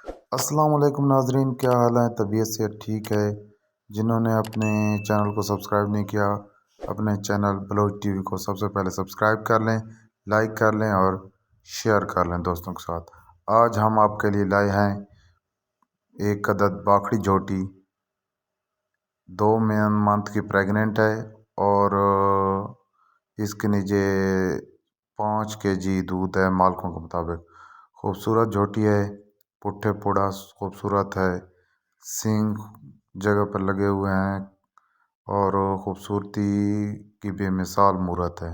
السلام علیکم ناظرین، کیا حال ہے؟ طبیعت سے ٹھیک ہے؟ جنہوں نے اپنے چینل کو سبسکرائب نہیں کیا، اپنے چینل بلوچ ٹی وی کو سب سے پہلے سبسکرائب کر لیں، لائک کر لیں اور شیئر کر لیں دوستوں کے ساتھ۔ آج ہم آپ کے لیے لائے ہیں ایک عدد باکھڑی جھوٹی، 2 منتھ کی پریگننٹ ہے اور اس کے نیچے 5 kg دودھ ہے مالکوں کے مطابق۔ خوبصورت جھوٹی ہے، پٹھے پوڑا خوبصورت ہے، سینگ جگہ پر لگے ہوئے ہیں اور خوبصورتی کی بے مثال مورت ہے۔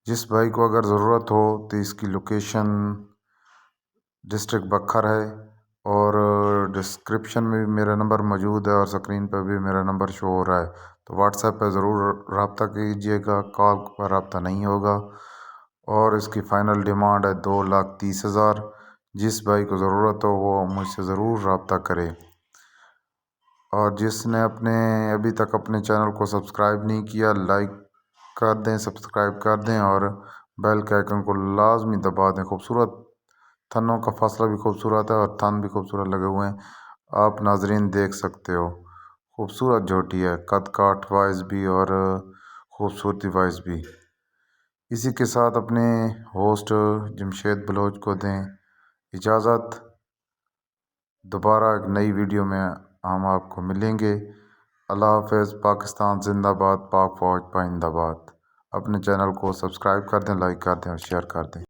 جس بھائی کو اگر ضرورت ہو تو اس کی لوکیشن ڈسٹرکٹ بکھر ہے اور ڈسکرپشن میں بھی میرا نمبر موجود ہے اور سکرین پہ بھی میرا نمبر شو ہو رہا ہے، تو واٹس ایپ پہ ضرور رابطہ کیجیے گا، کال پر رابطہ نہیں ہوگا۔ اور اس کی فائنل ڈیمانڈ ہے 2,30,000۔ جس بھائی کو ضرورت ہو وہ مجھ سے ضرور رابطہ کرے، اور جس نے ابھی تک اپنے چینل کو سبسکرائب نہیں کیا، لائک کر دیں، سبسکرائب کر دیں اور بیل کے آئیکن کو لازمی دبا دیں۔ خوبصورت تھنوں کا فاصلہ بھی خوبصورت ہے اور تھن بھی خوبصورت لگے ہوئے ہیں، آپ ناظرین دیکھ سکتے ہو۔ خوبصورت جھوٹی ہے، قد کاٹ وائز بھی اور خوبصورتی وائز بھی۔ اسی کے ساتھ اپنے ہوسٹ جمشید بلوچ کو دیں اجازت۔ دوبارہ ایک نئی ویڈیو میں ہم آپ کو ملیں گے۔ اللہ حافظ۔ پاکستان زندہ باد، پاک فوج پائندہ باد۔ اپنے چینل کو سبسکرائب کر دیں، لائک کر دیں اور شیئر کر دیں۔